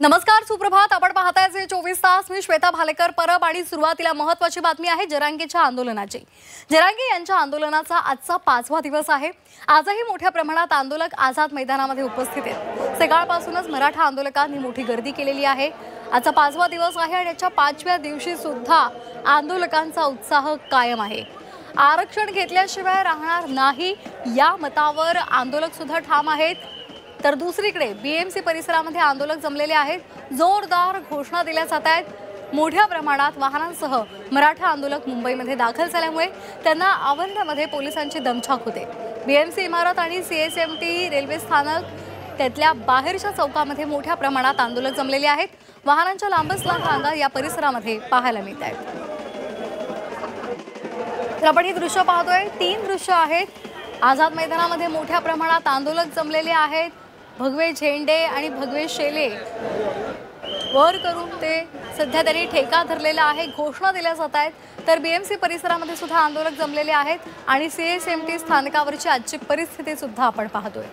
नमस्कार, सुप्रभात. आपण पाहताय जे 24 तास. मी श्वेता भालेकर. परब आणि सुरुवातीला महत्त्वाची बातमी आहे जरांगेच्या आंदोलनाची. जरांगे यांच्या आंदोलनाचा आजचा 5वा दिवस आहे. आजही मोठ्या प्रमाणात आंदोलक आझाद मैदानामध्ये उपस्थित आहेत. सकाळपासूनच मराठा आंदोलकांनी मोठी गर्दी केलेली आहे. आजचा 5वा दिवस आहे आणि याच्या 5व्या दिवशी सुद्धा आंदोलकांचा उत्साह कायम आहे. आरक्षण घेतल्याशिवाय राहणार नाही या मतावर आंदोलक सुद्धा ठाम आहेत. तर दुसरीकडे बीएमसी परिसरामध्ये आंदोलक जमलेले आहेत. जोरदार घोषणा दिल्या जात आहेत. मोठ्या प्रमाणात वाहनांसह मराठा आंदोलक मुंबईमध्ये दाखल झाल्यामुळे त्यांना आवरण्यामध्ये पोलिसांची दमछाक होते. बीएमसी इमारत आणि सीएसएमटी रेल्वे स्थानक त्यातल्या बाहेरच्या चौकामध्ये मोठ्या प्रमाणात आंदोलक जमलेले आहेत. वाहनांच्या लांबच लांब रांगा या परिसरामध्ये पाहायला मिळत आहेत. तर आपण ही दृश्य पाहतोय. 3 दृश्य आहेत. आझाद मैदानामध्ये मोठ्या प्रमाणात आंदोलक जमलेले आहेत. भगवे झेंडे आणि भगवे शेले वर करून ते सध्या त्यांनी ठेका धरलेला आहे. घोषणा दिल्या जात आहेत. तर बीएमसी परिसरामध्ये सुद्धा आंदोलक जमलेले आहेत आणि सीएसएमटी स्थानकावरची आजची परिस्थिती सुद्धा आपण पाहतोय.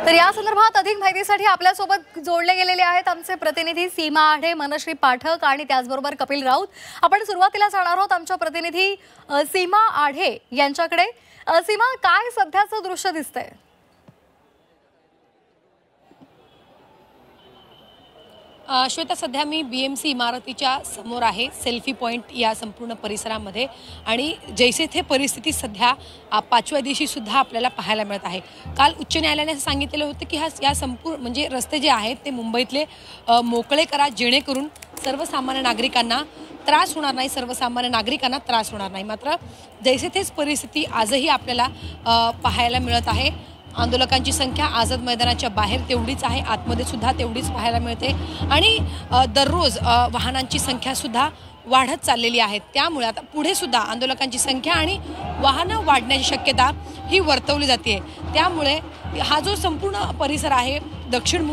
तर या संदर्भात अधिक माहितीसाठी आपल्यासोबत जोडले गेलेले आहेत आमचे प्रतिनिधी सीमा आढे, मनश्री पाठक आणि त्याचबरोबर कपिल राऊत. आपण सुरुवातीला जाणार आहोत आमच्या प्रतिनिधी सीमा आढे यांच्याकडे. सीमा, काय सध्याचं दृश्य दिसतंय? श्वेता, सध्या मी बीएमसी इमारतीच्या समोर आहे, सेल्फी पॉइंट या संपूर्ण परिसरामध्ये. आणि जैसे थे परिस्थिती सध्या 5व्या दिवशी सुद्धा आपल्याला पाहायला मिळत आहे. काल उच्च न्यायालयाने सांगितलेलं होतं की या संपूर्ण म्हणजे रस्ते जे आहेत ते मुंबईतले मोकळे करा, जेणेकरून सर्वसामान्य नागरिकांना त्रास होणार नाही, सर्वसामान्य नागरिकांना त्रास होणार नाही. मात्र जैसे थेच परिस्थिती आजही आपल्याला पाहायला मिळत आहे. आंदोलकांची संख्या आझाद मैदानाच्या बाहेर तेवढीच आहे, आतमध्ये सुद्धा तेवढीच पाहायला मिळते. आणि दररोज वाहनांची संख्या सुद्धा वाढत चाललेली आहे. त्यामुळे आता पुढे सुद्धा आंदोलकांची संख्या आणि वाहनं वाढण्याची शक्यता ही वर्तवली जाते. त्यामुळे हा जो संपूर्ण परिसर आहे दक्षिण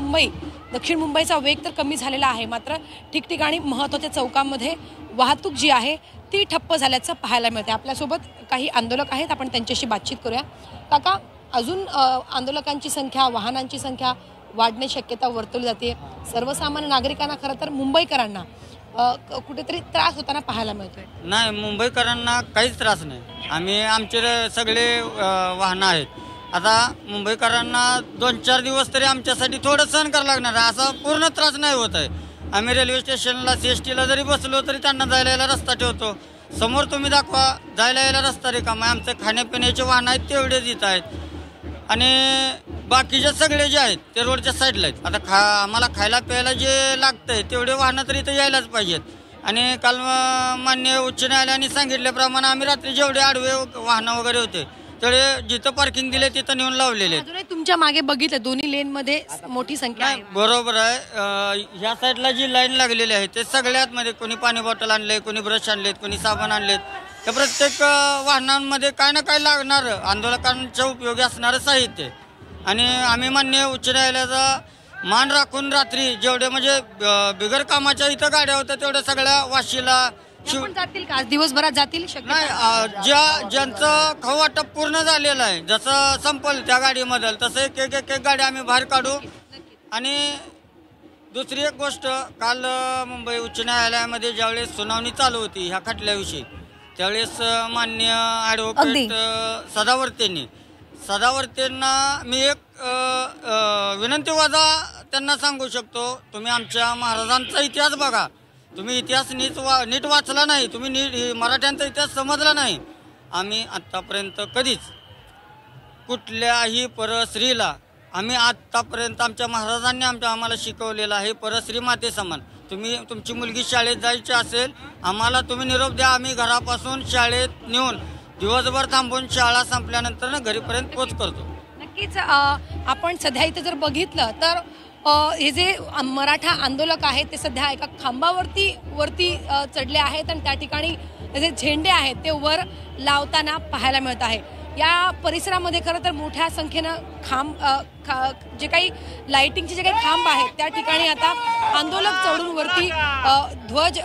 मुंबईचा वेग तर कमी झालेला आहे. मात्र ठिकठिकाणी महत्त्वाच्या चौकांमध्ये वाहतूक जी आहे ती ठप्प झाल्याचं पाहायला मिळते. आपल्यासोबत काही आंदोलक आहेत, आपण त्यांच्याशी बातचीत करूया. काका, अजून आंदोलकांची संख्या, वाहनांची संख्या वाढण्याची शक्यता वर्तवली जाते. सर्वसामान्य नागरिकांना, खरं तर मुंबईकरांना कुठेतरी त्रास होताना पाहायला मिळतोय. नाही, मुंबईकरांना काहीच त्रास नाही. आमचे सगळे वाहनं आहेत. आता मुंबईकरांना 2-4 दिवस तरी आमच्यासाठी थोडं सहन करावं लागणार आहे. असा पूर्ण त्रास नाही होत आहे. आम्ही रेल्वे स्टेशनला CSTला जरी बसलो तरी त्यांना जायला यायला रस्ता ठेवतो. समोर तुम्ही दाखवा, जायला यायला रस्ता रिकामा आहे. आमचे खाण्यापिण्याचे वाहन आहेत तेवढेच येत आहेत आणि बाकीचे सगळे जे आहेत ते रोडच्या साईडला आहेत. आता आम्हाला खायला प्यायला जे लागतंय तेवढे वाहनं तरी इथं यायलाच पाहिजेत. आणि काल मान्य उच्च न्यायालयाने सांगितल्याप्रमाणे आम्ही रात्री जेवढे आडवे वाहनं वगैरे होते तेवढे जिथं पार्किंग दिले तिथं नेऊन लावलेले. तुमच्या मागे बघितलं दोन्ही लेनमध्ये मोठी संख्या आहे. बरोबर आहे. ह्या साईडला जी लाईन लागलेली आहे ते सगळ्यात मध्ये कोणी पाणी बॉटल आणले, कोणी ब्रश आणलेत, कोणी साबण आणलेत. त्या प्रत्येक वाहनांमध्ये काय ना काय लागणारं आंदोलकांच्या उपयोगी असणारं साहित्य. आणि आम्ही मान्य उच्च न्यायालयाचा मान राखून रात्री जेवढे म्हणजे बिगर कामाच्या इथं गाड्या होत्या तेवढ्या सगळ्या वाशीला जातील का? दिवसभरात जातील? नाही, ज्यांचं खाऊ वाटप पूर्ण झालेलं आहे, जसं संपल त्या गाडीमधलं तसं एक गाडी आम्ही बाहेर काढू. आणि दुसरी एक गोष्ट, काल मुंबई उच्च न्यायालयामध्ये ज्यावेळेस सुनावणी चालू होती ह्या खटल्याविषयी, त्यावेळेस मान्य ॲडव्होकेट सदावर्तेंना मी एक विनंती वजा त्यांना सांगू शकतो. तुम्ही आमच्या महाराजांचा इतिहास बघा. तुम्ही इतिहास नीट वाचला नाही, तुम्ही मराठ्यांचा इतिहास समजला नाही. आम्ही आत्तापर्यंत कधीच कुठल्याही परस्त्रीला आम्ही आत्तापर्यंत आमच्या महाराजांनी आम्हाला शिकवलेलं आहे परस्त्री माते समान. तुम्ही तुमची मुलगी शाळेत जायची असेल, आम्हाला तुम्ही निरोप द्या. आम्ही घरापासून शाळेत नेऊन दिवसभर थांबून शाळा संपल्यानंतर घरीपर्यंत पोच करतो. नक्कीच. आपण सध्या इथे जर बघितलं तर हे जे मराठा आंदोलक आहेत ते सध्या एका खांबावरती चढले आहेत आणि त्या ठिकाणी जे झेंडे आहेत ते वर लावताना पाहायला मिळत आहे. या परिसरामध्ये खरं तर मोठ्या संख्येनं जे काही लाइटिंगचे जे काही खांब आहेत त्या ठिकाणी आता आंदोलक चढून वरती ध्वज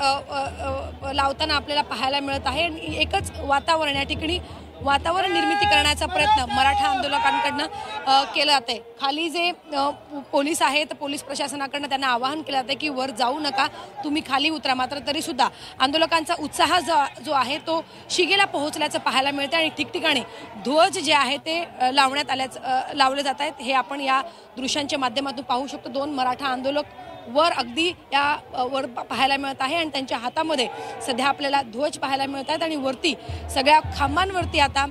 लावताना आपल्याला पाहायला मिळत आहे आणि एकच वातावरण या ठिकाणी वातावरण निर्मिती करण्याचा प्रयत्न मराठा आंदोलकांकडनं केला जात आहे। खाली जे पोलीस आहेत पोलीस प्रशासनाकडनं त्यांना आवाहन केलं जातं की वर जाऊ नका, तुम्ही खाली उतरा। मात्र तरी सुद्धा आंदोलकांचा उत्साह जो आहे तो शिगेला पोहोचल्याचं पाहायला मिळतं आणि ठिकठिकाणी ध्वज जे आहे ते लावले जात आहेत। हे आपण या दृश्यांच्या माध्यमातून पाहू शकतो। दोन मराठा आंदोलक वर अगदी वर पाहायला मिळत आहे आणि त्यांच्या हातामध्ये सध्या आपल्याला ध्वज पाहायला मिळत आहेत आणि वरती सगळ्या खांबांवरती आता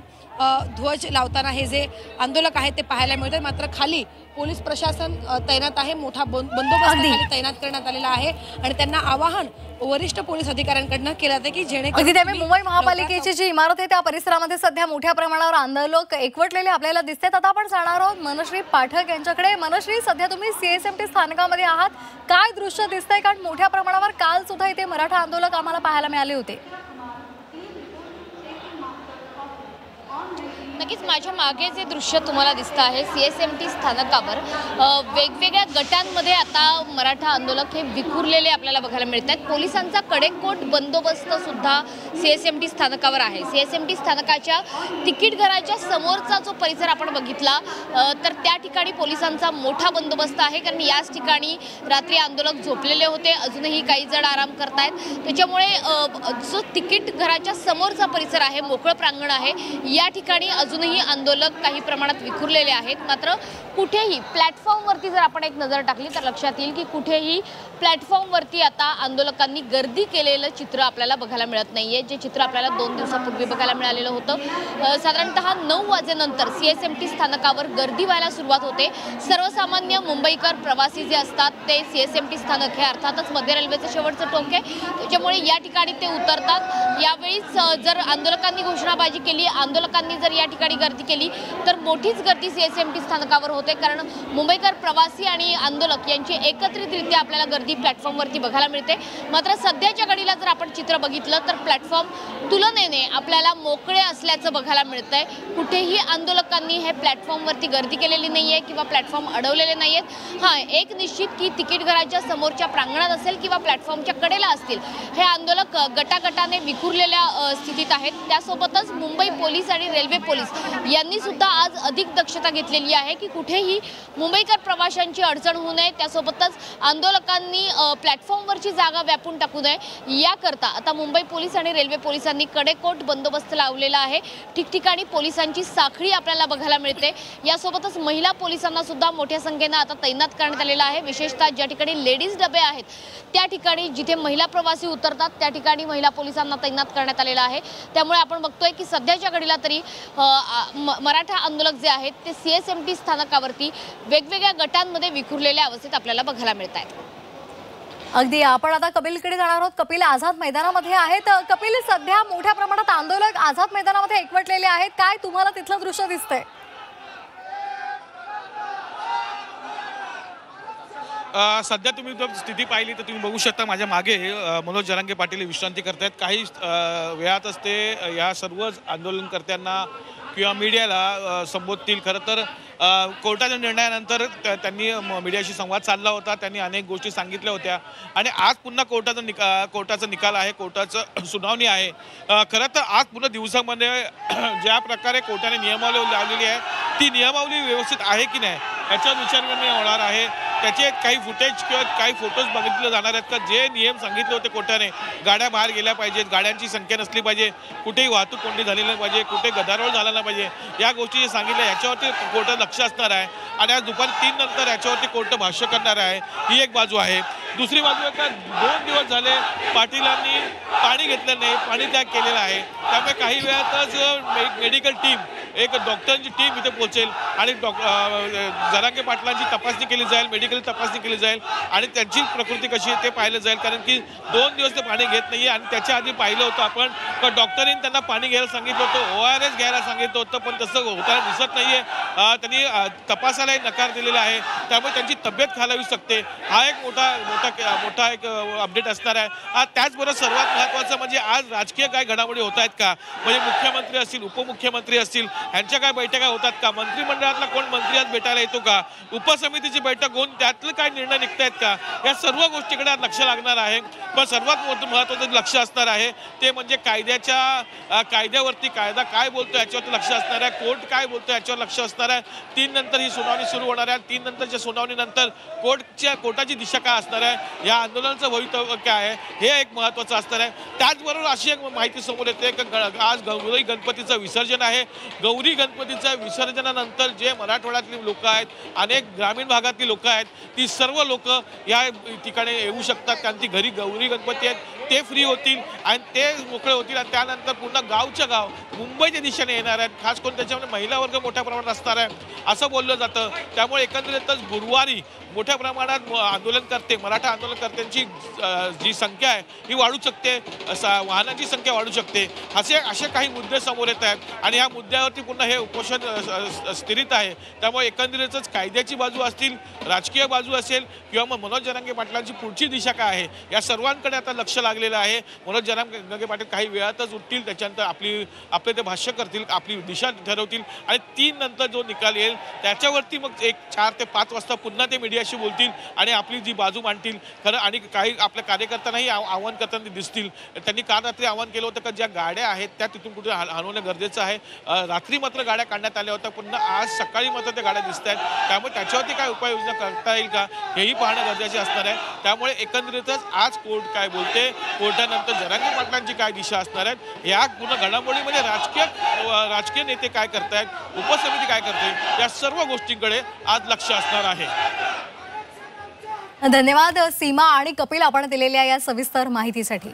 ध्वज लावताना हे जे आंदोलक आहेत ते पाहायला मिळतात। मात्र खाली पोलीस प्रशासन तैनात आहे, मोठा बंदोबस्त खाली तैनात करण्यात आलेला आहे आणि त्यांना आवाहन वरिष्ठ पोलीस अधिकाऱ्यांकडनं केलं जातं की जेणेकरून मुंबई महापालिकेची जी इमारत आहे त्या परिसरामध्ये सध्या मोठ्या प्रमाणावर आंदोलक एकवटलेले आपल्याला दिसतात। आता आपण जाणार आहोत मनश्री पाठक यांच्याकडे। मनश्री, सध्या तुम्ही CSMT स्थानकामध्ये आहात, काय दृश्य दिसतंय? कारण मोठ्या प्रमाणावर काल सुद्धा इथे मराठा आंदोलक आम्हाला पाहायला मिळाले होते। नक्कीच माझ्या मागे जे दृश्य तुम्हाला दिसतं आहे CSMT स्थानकावर वेगवेगळ्या गटांमध्ये आता मराठा आंदोलक हे विखुरलेले आपल्याला बघायला मिळत आहेत। पोलिसांचा कडेकोट बंदोबस्त सुद्धा CSMT स्थानकावर आहे। CSMT स्थानकाच्या तिकीट घराच्या समोरचा जो परिसर आपण बघितला तर त्या ठिकाणी पोलिसांचा मोठा बंदोबस्त आहे, कारण याच ठिकाणी रात्री आंदोलक झोपलेले होते, अजूनही काही जण आराम करतायत। त्याच्यामुळे जो तिकीट घराच्या समोरचा परिसर आहे, मोकळं प्रांगण आहे, या ठिकाणी अजूनही आंदोलक काही प्रमाणात विखुरलेले आहेत। मात्र कुठेही प्लॅटफॉर्मवरती जर आपण एक नजर टाकली तर लक्षात येईल की कुठेही प्लॅटफॉर्मवरती आता आंदोलकांनी गर्दी केलेलं चित्र आपल्याला बघायला मिळत नाहीये, जे चित्र आपल्याला 2 दिवसापूर्वी बघायला मिळालेलं होतं। साधारणतः 9 वाजेनंतर CSMT स्थानकावर गर्दी व्हायला सुरुवात होते। सर्वसामान्य मुंबईकर प्रवासी जे असतात ते CSMT स्थानक हे अर्थातच मध्य रेल्वेचं शेवटचं टोक आहे, त्याच्यामुळे या ठिकाणी ते उतरतात। यावेळीच जर आंदोलकांनी घोषणाबाजी केली, आंदोलकांनी जर या ठिकाणी गर्दी केली तर मोठीच गर्दी CSMT स्थानकावर होते, कारण मुंबईकर प्रवासी आणि आंदोलक यांची एकत्रितरित्या आपल्याला गर्दी प्लॅटफॉर्मवरती बघायला मिळते। मात्र सध्याच्या घडीला जर आपण चित्र बघितलं तर प्लॅटफॉर्म तुलनेने आपल्याला मोकळे असल्याचं बघायला मिळतंय। कुठेही आंदोलकांनी हे प्लॅटफॉर्मवरती गर्दी केलेली नाहीये किंवा प्लॅटफॉर्म अडवलेले नाहीयेत। हां, एक निश्चित की तिकीट घराच्या समोरच्या प्रांगणात असेल किंवा प्लॅटफॉर्मच्या कडेला असतील, हे आंदोलक गटागटाने विखुरलेल्या स्थितीत आहेत। त्यासोबतच मुंबई पोलीस आणि रेल्वे पोलीस यांनी सुद्धा आज अधिक दक्षता घेतलेली आहे की कुठेही मुंबईकर प्रवाशांची अडचण होऊ नये, त्यासोबतच आंदोलकांनी प्लॅटफॉर्मवरची जागा व्यापून टाकू नये याकरता आता मुंबई पोलीस आणि रेल्वे पोलिसांनी कडेकोट बंदोबस्त लावलेला आहे। ठिकठिकाणी पोलिसांची साखळी आपल्याला बघायला मिळते। यासोबतच महिला पोलिसांना सुद्धा मोठ्या संख्येनं आता तैनात करण्यात आलेलं आहे। विशेषतः ज्या ठिकाणी लेडीज डबे आहेत त्या ठिकाणी जिथे महिला प्रवासी उतरतात त्या ठिकाणी महिला पोलिसांना तैनात करण्यात आलेलं आहे। त्यामुळे आपण बघतोय की सध्याच्या घडीला तरी मराठा आंदोलक जे आहेत ते CSMT स्थानकावरती वेगवेगळ्या गटांमध्ये विखुरलेल्या अवस्थेत आपल्याला बघायला मिळत आहेत। अगदी आपण आता कपिलकडे जाणार आहोत। कपिल आझाद मैदानामध्ये आहेत। कपिल, सध्या मोठ्या प्रमाणात आंदोलक आझाद मैदानामध्ये एकवटलेले आहेत, काय तुम्हाला तिथलं दृश्य दिसतंय? सध्या तुम्ही जर स्थिती पाहिली तर तुम्ही बघू शकता माझ्या मागे मनोज जरांगे पाटील विश्रांती करतायत। काही वेळातच ते या सर्व आंदोलनकर्त्यांना किंवा मीडियाला संबोधतील। खरं तर कोर्टाच्या निर्णयानंतर त्यांनी मीडियाशी संवाद साधला होता, त्यांनी अनेक गोष्टी सांगितल्या होत्या आणि आज पुन्हा कोर्टाचा निकाल आहे, कोर्टाचं सुनावणी आहे। खरं तर आज पुन्हा दिवसामध्ये ज्या प्रकारे कोर्टाने नियमावली लावलेली आहे ती नियमावली व्यवस्थित आहे की नाही याच्यावर विचारविनिमय होणार आहे। त्याचे काही फुटेज किंवा काही फोटोज बघितले जाणार आहेत का जे नियम सांगितले होते कोर्टाने, गाड्या बाहेर गेल्या पाहिजेत, गाड्यांची संख्या नसली पाहिजे, कुठेही वाहतूक कोंडी झाली नाही पाहिजे, कुठे गदारोळ झाला नाही पाहिजे, या गोष्टी जे सांगितल्या याच्यावरती कोर्टात लक्ष असणार आहे आणि आज दुपारी 3 नंतर याच्यावरती कोर्ट भाष्य करणार आहे। ही एक बाजू आहे। दुसरी बाजू का 2 दिवस झाले पाटीलांनी पाणी घेतलं नाही, पाणी त्याग केलेला आहे, त्यामुळे काही वेळातच मेडिकल टीम, एक डॉक्टरांची टीम इथे पोहोचेल आणि जरांगे पाटलांची तपासणी केली जाईल, मेडिकल तपासणी केली जाईल आणि त्यांची प्रकृती कशी आहे ते पाहिलं जाईल, कारण की 2 दिवस ते पाणी घेत नाही आणि त्याच्या आधी पाहिलं होतं आपण का डॉक्टरांनी त्यांना पाणी घ्यायला सांगितलं होतं, ORS घ्यायला सांगितलं होतं, पण तसं होताना दिसत नाहीये। त्यांनी तपासायलाही नकार दिलेला आहे, त्यामुळे त्यांची तब्येत खालावू शकते। हा एक मोठा एक अपडेट असणार आहे। त्याचबरोबर सर्वात महत्त्वाचं म्हणजे आज राजकीय काय घडामोडी होत आहेत का, म्हणजे मुख्यमंत्री असतील, उपमुख्यमंत्री असतील, ह्यांच्या काय बैठका होतात का, मंत्रिमंडळातला कोण मंत्री आज भेटायला येतो का, उपसमितीची बैठक होऊन त्यातलं काय निर्णय निघतायत का, या सर्व गोष्टीकडे लक्ष लागणार आहे. पण सर्वात महत्त्वाचं लक्ष असणार आहे ते म्हणजे कायद्यावरती कायदा काय बोलतो याच्यावरती लक्ष असणार आहे, कोर्ट काय बोलतो याच्यावर लक्ष असणार आहे. 3 नंतर ही सुनावणी सुरू होणार आहे. 3 नंतरच्या सुनावणीनंतर कोर्टाची दिशा काय असणार आहे, या आंदोलनाचं भवितव्य काय आहे, हे एक महत्त्वाचं असणार आहे. त्याचबरोबर अशी एक माहिती समोर येते की आज गौरी गणपतीचं विसर्जन आहे. गौरी गणपतीच्या विसर्जनानंतर जे मराठवाड्यातली लोक आहेत, अनेक ग्रामीण भागातली लोक आहेत, ती सर्व लोक या ठिकाणी येऊ शकतात. कारण ती घरी गौरी गणपती आहेत ते फ्री होतील आणि ते मोकळे होतील आणि त्यानंतर पुन्हा गावच्या गाव मुंबईच्या दिशेने येणार आहेत. खास करून त्याच्यामध्ये महिला वर्ग मोठ्या प्रमाणात असणार आहे असं बोललं जातं. त्यामुळे एकंदरीतच गुरुवारी मोठ्या प्रमाणात आंदोलनकर्ते, मराठा आंदोलनकर्त्यांची जी संख्या आहे ही वाढू शकते, वाहनांची संख्या वाढू शकते. असे काही मुद्दे समोर येत आहेत आणि या मुद्द्यावरती पुन्हा हे उपोषण स्थिरित आहे. त्यामुळे एकंदरीतच कायद्याची बाजू असतील, राजकीय बाजू असेल किंवा मग मनोज जरांगे पाटलांची पुढची दिशा काय आहे या सर्वांकडे आता लक्ष लागलेलं आहे. मनोज जरांगे पाटील काही वेळातच उठतील, त्याच्यानंतर आपले ते भाष्य करतील, आपली दिशा ठरवतील आणि 3 नंतर जो निकाल येईल त्याच्यावरती मग 4 ते 5 वाजता पुन्हा ते मीडियाशी बोलतील आणि आपली जी बाजू मांडतील. खरं आणि काही आपल्या कार्यकर्त्यांनाही आव्हान करताना दिसतील. त्यांनी काल रात्री आव्हान केलं होतं की ज्या गाड्या आहेत त्या तिथून कुठे हलवणं गरजेचं आहे. रात्री मात्र गाड्या काढण्यात आल्या होत्या, पुन्हा आज सकाळी मात्र त्या गाड्या दिसत आहेत. त्यामुळे त्याच्यावरती काय उपाययोजना करता येईल का हेही पाहणं गरजेचे असणार आहे. त्यामुळे एकंदरीतच आज कोर्ट काय बोलते, कोर्टानंतर जरांगे पाटलांची काय दिशा असणार आहेत, या पूर्ण घडामोडीमध्ये राजकीय नेते काय करतायत, उपसमिती काय करते, या सर्व गोष्टींकडे आज लक्ष असणार आहे. धन्यवाद सीमा आणि कपिल आपण दिलेल्या या सविस्तर माहितीसाठी.